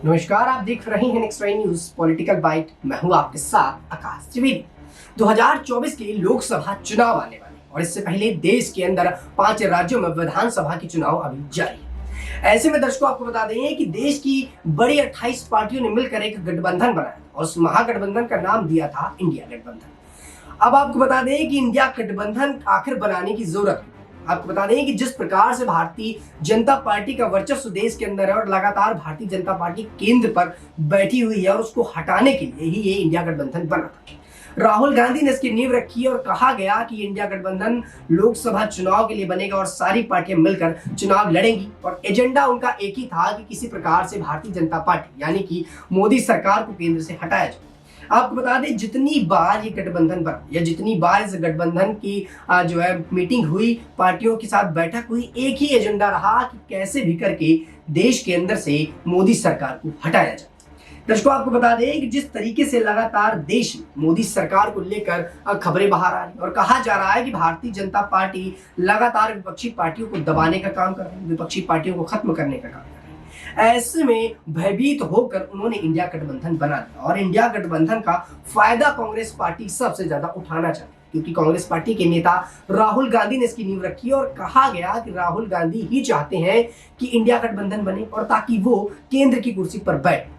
नमस्कार, आप देख रहे हैं नेक्स्ट न्यूज पॉलिटिकल बाइट। मैं हूं आपके साथ आकाश त्रिवेदी। 2024 के लोकसभा चुनाव आने वाले और इससे पहले देश के अंदर 5 राज्यों में विधानसभा के चुनाव अभी जारी है। ऐसे में दर्शकों आपको बता दें कि देश की बड़ी 28 पार्टियों ने मिलकर एक गठबंधन बनाया और उस महागठबंधन का नाम दिया था इंडिया गठबंधन। अब आपको बता दें कि इंडिया गठबंधन आखिर बनाने की जरूरत है। आपको बता दें कि जिस प्रकार से भारतीय जनता पार्टी का वर्चस्व देश के अंदर है और लगातार भारतीय जनता पार्टी केंद्र पर बैठी हुई है और उसको हटाने के लिए ही ये इंडिया गठबंधन बना था। राहुल गांधी ने इसकी नींव रखी और कहा गया कि इंडिया गठबंधन लोकसभा चुनाव के लिए बनेगा और सारी पार्टियां मिलकर चुनाव लड़ेंगी और एजेंडा उनका एक ही था कि किसी प्रकार से भारतीय जनता पार्टी यानी कि मोदी सरकार को केंद्र से हटाया जाए। आपको बता दें जितनी बार ये गठबंधन बना या जितनी बार इस गठबंधन की जो है मीटिंग हुई, पार्टियों के साथ बैठक हुई, एक ही एजेंडा रहा कि कैसे भी करके देश के अंदर से मोदी सरकार को हटाया जाए। दर्शकों आपको बता दें कि जिस तरीके से लगातार देश में मोदी सरकार को लेकर खबरें बाहर आ रही और कहा जा रहा है कि भारतीय जनता पार्टी लगातार विपक्षी पार्टियों को दबाने का काम कर रही है, विपक्षी पार्टियों को खत्म करने का काम कर रही है। ऐसे में भयभीत होकर उन्होंने इंडिया गठबंधन बना दिया और इंडिया गठबंधन का फायदा कांग्रेस पार्टी सबसे ज्यादा उठाना चाहती है, क्योंकि कांग्रेस पार्टी के नेता राहुल गांधी ने इसकी नींव रखी और कहा गया कि राहुल गांधी ही चाहते हैं कि इंडिया गठबंधन बने और ताकि वो केंद्र की कुर्सी पर बैठे।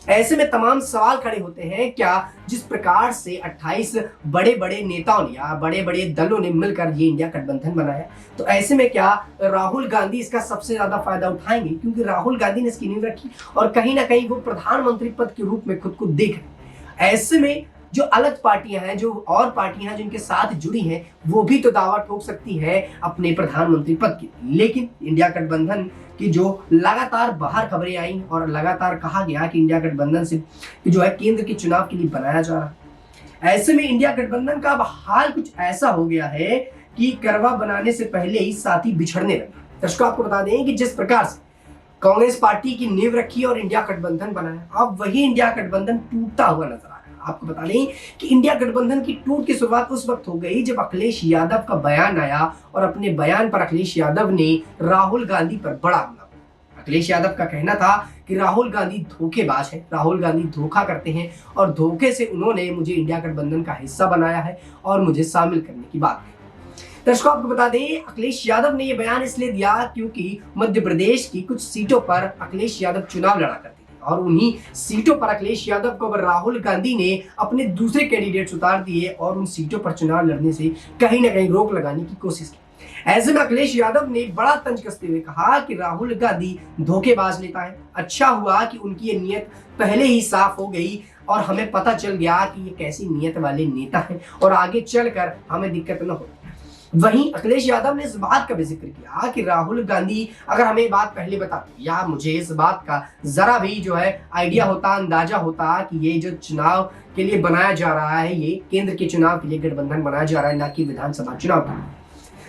ऐसे में तमाम सवाल खड़े होते हैं, क्या जिस प्रकार से 28 बड़े बड़े नेताओं ने या बड़े बड़े दलों ने मिलकर ये इंडिया गठबंधन बनाया, तो ऐसे में क्या राहुल गांधी इसका सबसे ज्यादा फायदा उठाएंगे, क्योंकि राहुल गांधी ने इसकी नींव रखी और कहीं ना कहीं वो प्रधानमंत्री पद के रूप में खुद को देख रहे। ऐसे में जो अलग पार्टियां हैं, जो और पार्टियां हैं जिनके साथ जुड़ी हैं, वो भी तो दावा ठोक सकती है अपने प्रधानमंत्री पद की। लेकिन इंडिया गठबंधन की जो लगातार बाहर खबरें आई और लगातार कहा गया कि इंडिया गठबंधन से जो है केंद्र के चुनाव के लिए बनाया जा रहा है। ऐसे में इंडिया गठबंधन का अब हाल कुछ ऐसा हो गया है कि करवा बनाने से पहले ही साथी बिछड़ने लगे। दर्शकों आपको बता दें कि जिस प्रकार से कांग्रेस पार्टी की नींव रखी और इंडिया गठबंधन बनाया, अब वही इंडिया गठबंधन टूटता हुआ नजर आ रहा है। आपको बता दें कि इंडिया गठबंधन की टूट की शुरुआत उस वक्त हो गई जब अखिलेश यादव का बयान आया और अपने बयान पर अखिलेश यादव ने राहुल गांधी पर बड़ा हमला किया। अखिलेश यादव का कहना था कि राहुल गांधी धोखेबाज है, राहुल गांधी धोखा करते हैं और धोखे से उन्होंने मुझे इंडिया गठबंधन का हिस्सा बनाया है और मुझे शामिल करने की बात कही। दर्शकों आपको बता दें अखिलेश यादव ने यह बयान इसलिए दिया क्योंकि मध्य प्रदेश की कुछ सीटों पर अखिलेश यादव चुनाव लड़ा करते और उन्हीं सीटों पर अखिलेश यादव को राहुल गांधी ने अपने दूसरे कैंडिडेट्स उतार दिए और उन सीटों पर चुनाव लड़ने से कहीं ना कहीं रोक लगाने की कोशिश की। ऐसे में अखिलेश यादव ने बड़ा तंज कसते हुए कहा कि राहुल गांधी धोखेबाज नेता है। अच्छा हुआ कि उनकी ये नीयत पहले ही साफ हो गई और हमें पता चल गया कि ये कैसी नीयत वाले नेता हैं और आगे चलकर हमें दिक्कत न हो। वहीं अखिलेश यादव ने इस बात का भी जिक्र किया कि राहुल गांधी अगर हमें बात पहले बताते या मुझे इस बात का जरा भी जो है आइडिया होता, अंदाजा होता कि ये जो चुनाव के लिए बनाया जा रहा है, ये केंद्र के चुनाव के लिए गठबंधन बनाया जा रहा है, ना कि विधानसभा चुनाव के लिए।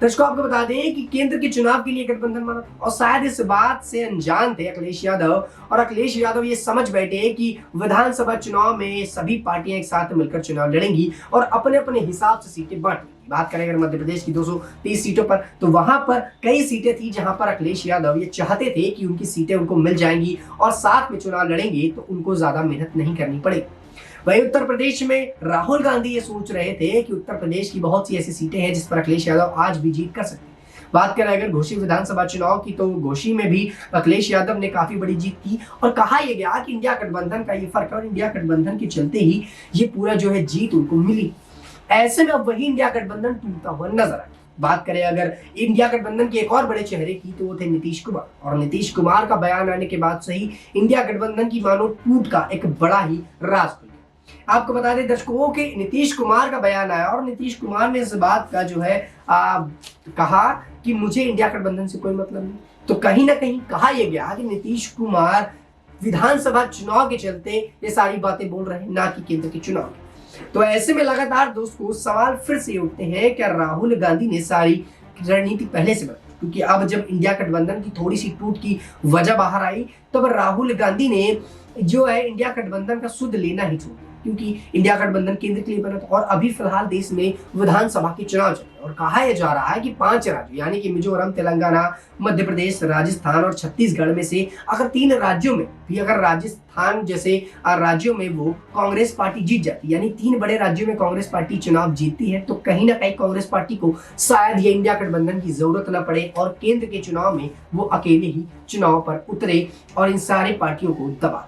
दर्शकों आपको बता दें कि केंद्र के चुनाव के लिए गठबंधन बना और शायद इस बात से अनजान थे अखिलेश यादव और अखिलेश यादव ये समझ बैठे कि विधानसभा चुनाव में सभी पार्टियां एक साथ मिलकर चुनाव लड़ेंगी और अपने अपने हिसाब से सीटें बांटेंगी। बात करें अगर मध्य प्रदेश की 230 सीटों पर, तो वहां पर कई सीटें थी जहां पर अखिलेश यादव ये चाहते थे कि उनकी सीटें उनको मिल जाएंगी और साथ में चुनाव लड़ेंगे तो उनको ज्यादा मेहनत नहीं करनी पड़ेगी। वहीं उत्तर प्रदेश में राहुल गांधी ये सोच रहे थे कि उत्तर प्रदेश की बहुत सी ऐसी सीटें हैं जिस पर अखिलेश यादव आज भी जीत कर सकते हैं। बात करें अगर घोसी विधानसभा चुनाव की, तो घोसी में भी अखिलेश यादव ने काफी बड़ी जीत की और कहा यह गया कि इंडिया गठबंधन का ये फर्क है और इंडिया गठबंधन के चलते ही ये पूरा जो है जीत उनको मिली। ऐसे में अब वही इंडिया गठबंधन टूटता हुआ नजर आया। बात करें अगर इंडिया गठबंधन के एक और बड़े चेहरे की, तो वो थे नीतीश कुमार और नीतीश कुमार का बयान आने के बाद से ही इंडिया गठबंधन की मानो टूट का एक बड़ा ही राज खुल गया। आपको बता दें दर्शकों के नीतीश कुमार का बयान आया और नीतीश कुमार ने इस बात का जो है कहा कि मुझे इंडिया गठबंधन से कोई मतलब नहीं। तो कहीं ना कहीं कहा यह गया कि नीतीश कुमार विधानसभा चुनाव के चलते ये सारी बातें बोल रहे हैं, ना कि केंद्र के चुनाव। तो ऐसे में लगातार दोस्तों सवाल फिर से उठते हैं, क्या राहुल गांधी ने सारी रणनीति पहले से बनाई? क्योंकि अब जब इंडिया गठबंधन की थोड़ी सी टूट की वजह बाहर आई, तब राहुल गांधी ने जो है इंडिया गठबंधन का सुध लेना ही छोड़ दिया। क्योंकि इंडिया गठबंधन केंद्र के लिए बना था और अभी फिलहाल देश में विधानसभा के चुनाव चल रहे हैं और कहा यह जा रहा है कि 5 राज्यों यानी कि मिजोरम, तेलंगाना, मध्य प्रदेश, राजस्थान और छत्तीसगढ़ में से अगर 3 राज्यों में भी अगर राजस्थान जैसे राज्यों में वो कांग्रेस पार्टी जीत जाती, यानी 3 बड़े राज्यों में कांग्रेस पार्टी चुनाव जीतती है, तो कहीं ना कहीं कांग्रेस पार्टी को शायद ये इंडिया गठबंधन की जरूरत न पड़े और केंद्र के चुनाव में वो अकेले ही चुनाव पर उतरे और इन सारी पार्टियों को दबा।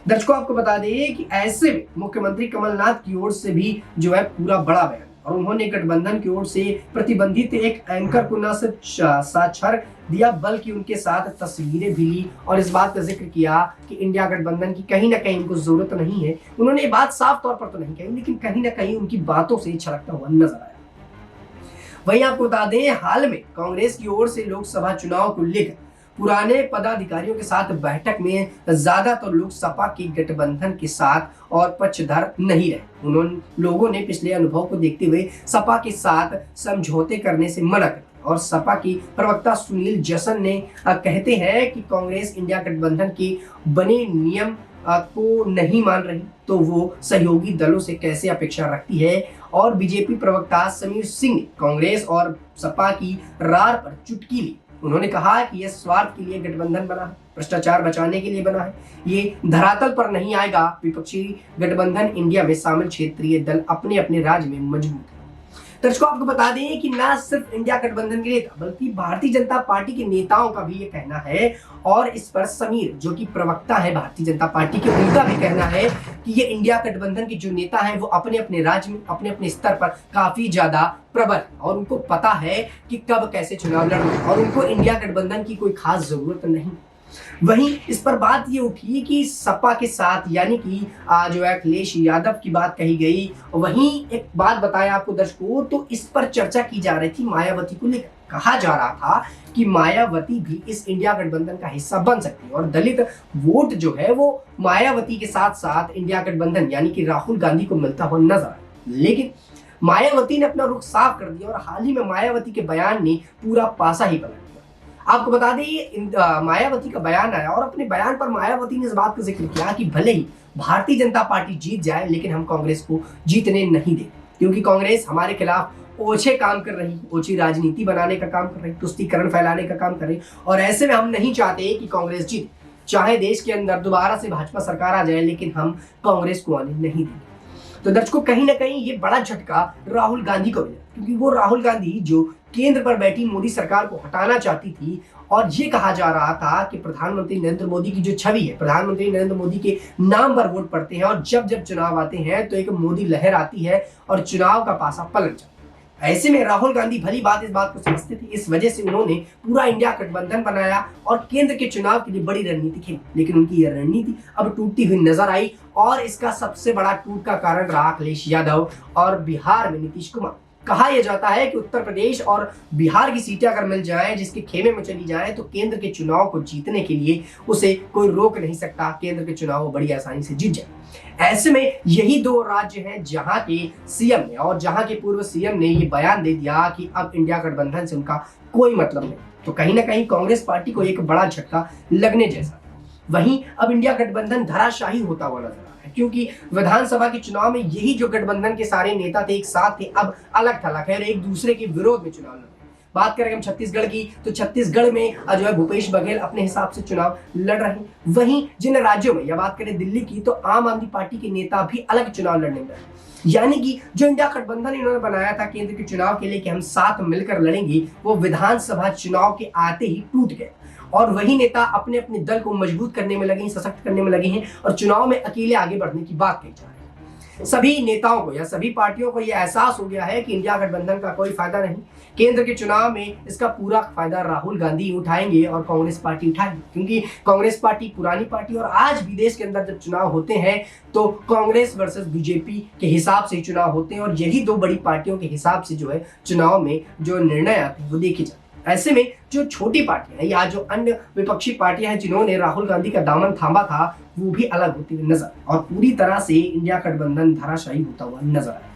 दर्शकों, आपको बता दें कि ऐसे में मुख्यमंत्री कमलनाथ की ओर से भी जो है पूरा बड़ा बयान और उन्होंने गठबंधन की ओर से प्रतिबंधित एक एंकर को न सिर्फ साक्षर दिया बल्कि उनके साथ तस्वीरें भी ली और इस बात का जिक्र किया कि इंडिया गठबंधन की कहीं ना कहीं उनको जरूरत नहीं है। उन्होंने ये बात साफ तौर पर तो नहीं कही, लेकिन कहीं ना कहीं उनकी बातों से छलकता हुआ नजर आया। वहीं आपको बता दें, हाल में कांग्रेस की ओर से लोकसभा चुनाव को लेकर पुराने पदाधिकारियों के साथ बैठक में ज्यादातर लोग सपा के गठबंधन के साथ और पक्षधर नहीं रहे। उन्होंने लोगों ने पिछले अनुभव को देखते हुए सपा के साथ समझौते करने से मना कर और सपा की प्रवक्ता सुनील जसन ने कहते हैं कि कांग्रेस इंडिया गठबंधन के बने नियम को नहीं मान रही तो वो सहयोगी दलों से कैसे अपेक्षा रखती है। और बीजेपी प्रवक्ता समीर सिंह ने कांग्रेस और सपा की रार पर चुटकी ली। उन्होंने कहा कि यह स्वार्थ के लिए गठबंधन बना है, भ्रष्टाचार बचाने के लिए बना है, ये धरातल पर नहीं आएगा। विपक्षी गठबंधन इंडिया में शामिल क्षेत्रीय दल अपने अपने राज्य में मजबूत है। दर्शकों, आपको बता दें कि न सिर्फ इंडिया गठबंधन के नेता बल्कि भारतीय जनता पार्टी के नेताओं का भी ये कहना है और इस पर समीर जो कि प्रवक्ता है भारतीय जनता पार्टी के, उनका भी कहना है कि ये इंडिया गठबंधन के जो नेता हैं वो अपने अपने राज्य में अपने अपने स्तर पर काफी ज्यादा प्रबल और उनको पता है कि कब कैसे चुनाव लड़ना और उनको इंडिया गठबंधन की कोई खास जरूरत नहीं। वहीं इस पर बात ये उठी कि सपा के साथ यानी कि जो अखिलेश यादव की बात कही गई। वहीं एक बात बताया आपको दर्शकों, तो इस पर चर्चा की जा रही थी मायावती को लेकर। कहा जा रहा था कि मायावती भी इस इंडिया गठबंधन का हिस्सा बन सकती है और दलित वोट जो है वो मायावती के साथ साथ इंडिया गठबंधन यानी कि राहुल गांधी को मिलता हुआ नजर आया। लेकिन मायावती ने अपना रुख साफ कर दिया और हाल ही में मायावती के बयान ने पूरा पासा ही पलट दिया। आपको बता दें, ये मायावती का बयान आया और अपने बयान पर मायावती ने इस बात का जिक्र किया कि भले ही भारतीय जनता पार्टी जीत जाए लेकिन हम कांग्रेस को जीतने नहीं देंगे, क्योंकि कांग्रेस हमारे खिलाफ ओछे काम कर रही, ओछी राजनीति बनाने का काम कर रही, तुष्टीकरण फैलाने का काम कर रही और ऐसे में हम नहीं चाहते कि कांग्रेस जीते। चाहे देश के अंदर दोबारा से भाजपा सरकार आ जाए लेकिन हम कांग्रेस को आने नहीं देंगे। तो दर्शकों, कहीं ना कहीं ये बड़ा झटका राहुल गांधी को मिला, क्योंकि वो राहुल गांधी जो केंद्र पर बैठी मोदी सरकार को हटाना चाहती थी और ये कहा जा रहा था कि प्रधानमंत्री नरेंद्र मोदी की जो छवि है, प्रधानमंत्री नरेंद्र मोदी के नाम पर वोट पड़ते हैं और जब जब चुनाव आते हैं तो एक मोदी लहर आती है और चुनाव का पासा पलट जाता है। ऐसे में राहुल गांधी भली बात इस बात को समझते थे, इस वजह से उन्होंने पूरा इंडिया गठबंधन बनाया और केंद्र के चुनाव के लिए बड़ी रणनीति खेली। लेकिन उनकी यह रणनीति अब टूटती हुई नजर आई और इसका सबसे बड़ा टूट का कारण रहा अखिलेश यादव और बिहार में नीतीश कुमार। कहा यह जाता है कि उत्तर प्रदेश और बिहार की सीटें अगर मिल जाएं, जिसके खेमे में चली जाएं, तो केंद्र के चुनाव को जीतने के लिए उसे कोई रोक नहीं सकता। केंद्र के चुनाव वो बड़ी आसानी से जीत जाए। ऐसे में यही 2 राज्य हैं जहां के सीएम ने और जहां के पूर्व सीएम ने ये बयान दे दिया कि अब इंडिया गठबंधन से उनका कोई मतलब नहीं। तो कहीं ना कहीं कांग्रेस पार्टी को एक बड़ा झटका लगने जैसा। वहीं अब इंडिया गठबंधन धराशाही होता हुआ नजर आ रहा है, क्योंकि विधानसभा के चुनाव में यही जो गठबंधन के सारे नेता थे एक साथ थे, अब अलग थलग है और एक दूसरे के विरोध में चुनाव लड़ रहे हैं। बात करें हम छत्तीसगढ़ की, तो छत्तीसगढ़ में जो है भूपेश बघेल अपने हिसाब से चुनाव लड़ रहे हैं। वहीं जिन राज्यों में या बात करें दिल्ली की, तो आम आदमी पार्टी के नेता भी अलग चुनाव लड़ने में रहे। यानी कि जो इंडिया गठबंधन इन्होंने बनाया था केंद्र के चुनाव के लिए कि हम साथ मिलकर लड़ेंगे, वो विधानसभा चुनाव के आते ही टूट गए और वही नेता अपने अपने दल को मजबूत करने में लगे हैं, सशक्त करने में लगे हैं और चुनाव में अकेले आगे बढ़ने की बात कही जा रही है। सभी नेताओं को या सभी पार्टियों को यह एहसास हो गया है कि इंडिया गठबंधन का कोई फायदा नहीं। केंद्र के चुनाव में इसका पूरा फायदा राहुल गांधी उठाएंगे और कांग्रेस पार्टी उठाएंगे, क्योंकि कांग्रेस पार्टी पुरानी पार्टी और आज भी देश के अंदर जब चुनाव होते हैं तो कांग्रेस वर्सेस बीजेपी के हिसाब से चुनाव होते हैं और यही 2 बड़ी पार्टियों के हिसाब से जो है चुनाव में जो निर्णय आते हैं वो देखे जाते हैं। ऐसे में जो छोटी पार्टियां हैं या जो अन्य विपक्षी पार्टियां हैं जिन्होंने राहुल गांधी का दामन थामा था, वो भी अलग होती हुई नजर और पूरी तरह से इंडिया गठबंधन धराशायी होता हुआ नजर आया।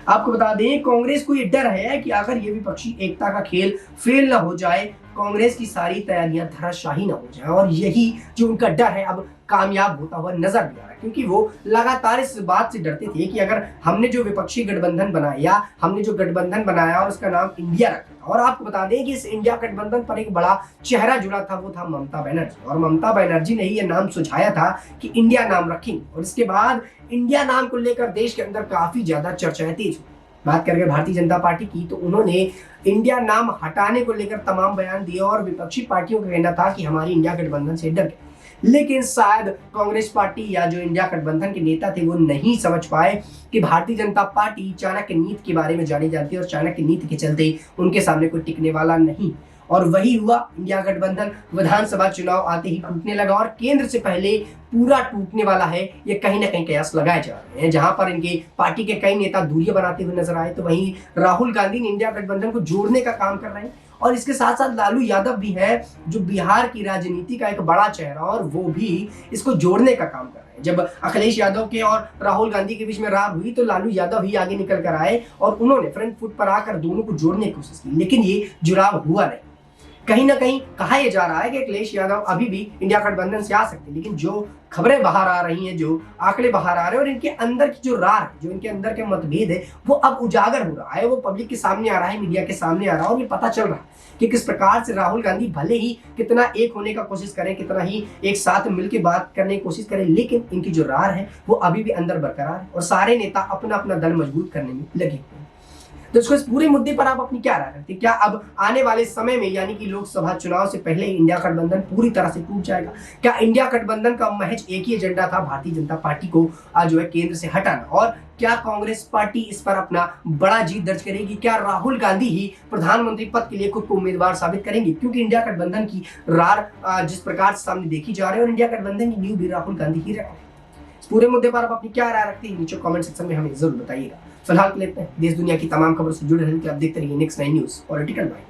आपको बता दें, कांग्रेस को ये डर है कि अगर ये विपक्षी एकता का खेल फेल न हो जाए, कांग्रेस की सारी तैयारियां धराशाही न हो जाए। और यही जो उनका डर है अब कामयाब होता हुआ नजर भी आ रहा है, क्योंकि वो लगातार इस बात से डरते थे कि अगर हमने जो विपक्षी गठबंधन बनाया, हमने जो गठबंधन बनाया और उसका नाम इंडिया रखा, और आपको बता दें कि इस इंडिया गठबंधन पर एक बड़ा चेहरा जुड़ा था, वो था ममता बनर्जी। और ममता बनर्जी ने ही ये नाम सुझाया था कि इंडिया नाम रखेंगे, और इसके बाद इंडिया नाम को लेकर देश के अंदर काफी ज्यादा चर्चाएं तेज हुई। बात करके भारतीय जनता पार्टी की, तो उन्होंने इंडिया नाम हटाने को लेकर तमाम बयान दिए और विपक्षी पार्टियों का कहना था कि हमारी इंडिया गठबंधन से डर गए। लेकिन शायद कांग्रेस पार्टी या जो इंडिया गठबंधन के नेता थे वो नहीं समझ पाए कि भारतीय जनता पार्टी चाणक्य नीति के बारे में जानी जाती है और चाणक्य नीति के चलते उनके सामने कोई टिकने वाला नहीं। और वही हुआ, इंडिया गठबंधन विधानसभा चुनाव आते ही टूटने लगा और केंद्र से पहले पूरा टूटने वाला है, ये कहीं ना कहीं कयास लगाए जा रहे हैं। जहां पर इनके पार्टी के कई नेता दूरियां बनाते हुए नजर आए, तो वहीं राहुल गांधी ने इंडिया गठबंधन को जोड़ने का काम कर रहे हैं। और इसके साथ साथ लालू यादव भी है, जो बिहार की राजनीति का एक बड़ा चेहरा, और वो भी इसको जोड़ने का काम कर रहे हैं। जब अखिलेश यादव के और राहुल गांधी के बीच में रार हुई, तो लालू यादव ही आगे निकल कर आए और उन्होंने फ्रंट फुट पर आकर दोनों को जोड़ने की कोशिश की, लेकिन ये जुड़ाव हुआ नहीं। कहीं ना कहीं कहा यह जा रहा है कि अखिलेश यादव अभी भी इंडिया गठबंधन से आ सकते हैं, लेकिन जो खबरें बाहर आ रही हैं, जो आंकड़े बाहर आ रहे हैं, और इनके अंदर की जो रार है, जो इनके अंदर के मतभेद है, वो अब उजागर हो रहा है, वो पब्लिक के सामने आ रहा है, मीडिया के सामने आ रहा है, और ये पता चल रहा है कि किस प्रकार से राहुल गांधी भले ही कितना एक होने का कोशिश करें, कितना ही एक साथ मिलकर बात करने की कोशिश करें, लेकिन इनकी जो रार है वो अभी भी अंदर बरकरार है और सारे नेता अपना अपना दल मजबूत करने में लगे हुए हैं। दोस्तों, इस पूरे मुद्दे पर आप अपनी क्या राय रखते हैं? क्या अब आने वाले समय में, यानी कि लोकसभा चुनाव से पहले, इंडिया गठबंधन पूरी तरह से टूट जाएगा? क्या इंडिया गठबंधन का महज एक ही एजेंडा था, भारतीय जनता पार्टी को जो है केंद्र से हटाना? और क्या कांग्रेस पार्टी इस पर अपना बड़ा जीत दर्ज करेगी? क्या राहुल गांधी ही प्रधानमंत्री पद के लिए खुद को उम्मीदवार साबित करेंगे? क्योंकि इंडिया गठबंधन की रार जिस प्रकार से सामने देखी जा रही है, और इंडिया गठबंधन की नींव भी राहुल गांधी ही रख रहे हैं। इस पूरे मुद्दे पर आप अपनी क्या राय रखते हैं? नीचे कमेंट सेक्शन में हमें जरूर बताइएगा। फिलहाल के लिए देश दुनिया की तमाम खबरों से जुड़े रहने के लिए आप देखते रहिए नेक्स्ट 9 न्यूज़ पॉलिटिकल बाइट।